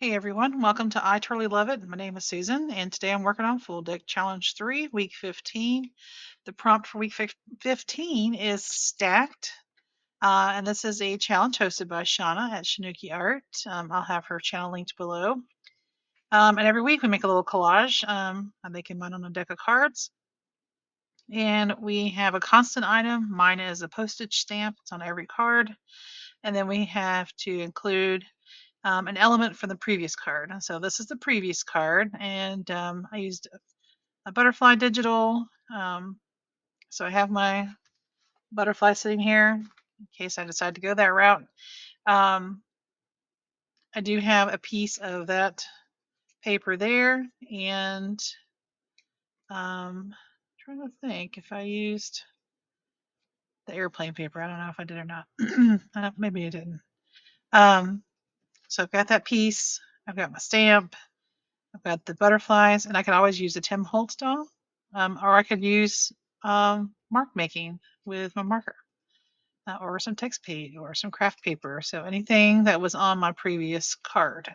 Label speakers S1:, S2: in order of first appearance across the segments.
S1: Hey everyone, welcome to I Totally Love It. My name is Susan, and today I'm working on Full Deck Challenge 3, Week 15. The prompt for Week 15 is Stacked, and this is a challenge hosted by Shauna at Shanuki Art. I'll have her channel linked below. And every week we make a little collage. I'm making mine on a deck of cards. And we have a constant item. Mine is a postage stamp. It's on every card. And then we have to include an element from the previous card. So this is the previous card, and I used a butterfly digital. So I have my butterfly sitting here in case I decide to go that route. I do have a piece of that paper there, and I'm trying to think if I used the airplane paper. I don't know if I did or not. Maybe I didn't. So I've got that piece. I've got my stamp. I've got the butterflies, and I could always use the Tim Holtz doll, or I could use mark making with my marker, or some text page, or some craft paper. So anything that was on my previous card.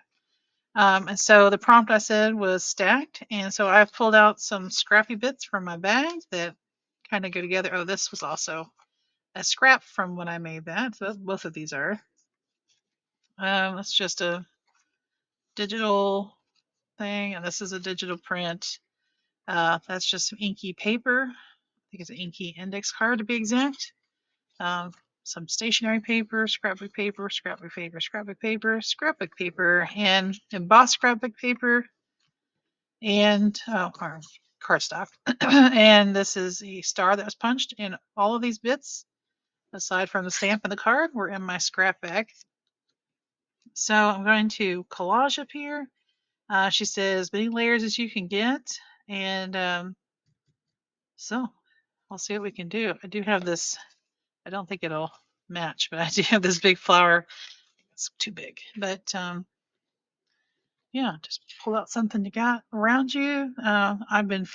S1: And so the prompt I said was stacked, and so I've pulled out some scrappy bits from my bag that kind of go together. Oh, this was also a scrap from when I made that. So both of these are. It's just a digital thing, and this is a digital print. That's just some inky paper. I think it's an inky index card to be exact. Some stationery paper, scrapbook paper, scrapbook paper, scrapbook paper, scrapbook paper, and embossed scrapbook paper, and cardstock. And this is a star that was punched, and all of these bits, aside from the stamp and the card, were in my scrap bag. So I'm going to collage up here. She says many layers as you can get, and so I'll see what we can do. I do have this, I don't think it'll match, but I do have this big flower. It's too big, but yeah, just pull out something you got around you. I've been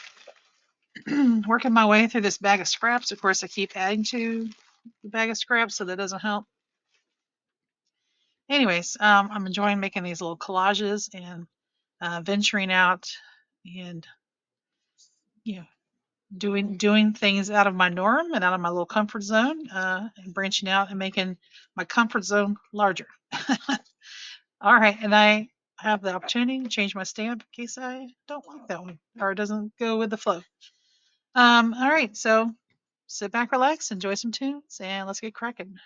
S1: working my way through this bag of scraps. Of course, I keep adding to the bag of scraps, so that doesn't help. Anyways, I'm enjoying making these little collages and venturing out and, you know, doing things out of my norm and out of my little comfort zone, and branching out and making my comfort zone larger. All right, and I have the opportunity to change my stamp in case I don't like that one or it doesn't go with the flow. All right, so sit back, relax, enjoy some tunes, and let's get cracking.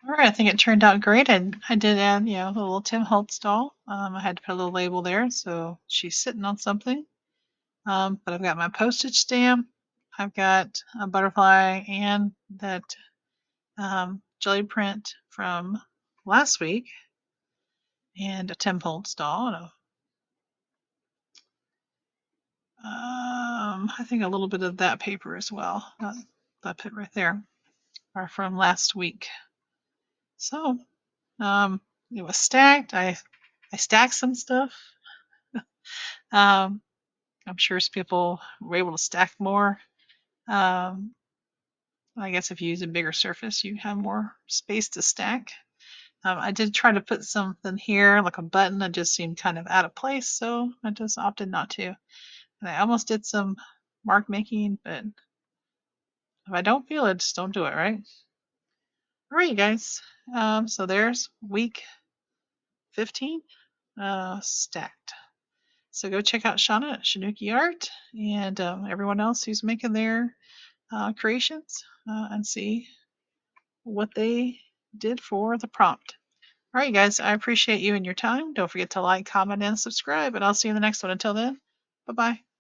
S1: All right, I think it turned out great. I did add, a little Tim Holtz doll. I had to put a little label there, so she's sitting on something. But I've got my postage stamp. I've got a butterfly and that jelly print from last week, and a Tim Holtz doll, and I think a little bit of that paper as well. That put right there are from last week. So it was stacked. I stacked some stuff. Um, I'm sure some people were able to stack more. Um, I guess if you use a bigger surface, you have more space to stack. I did try to put something here, like a button, that just seemed kind of out of place, so I just opted not to. And I almost did some mark making, but if I don't feel it, just don't do it, right? All right, you guys. So there's week 15 stacked. So go check out Shauna at Shanuki Art and everyone else who's making their creations and see what they did for the prompt. All right, guys, I appreciate you and your time. Don't forget to like, comment, and subscribe, and I'll see you in the next one. Until then, bye bye.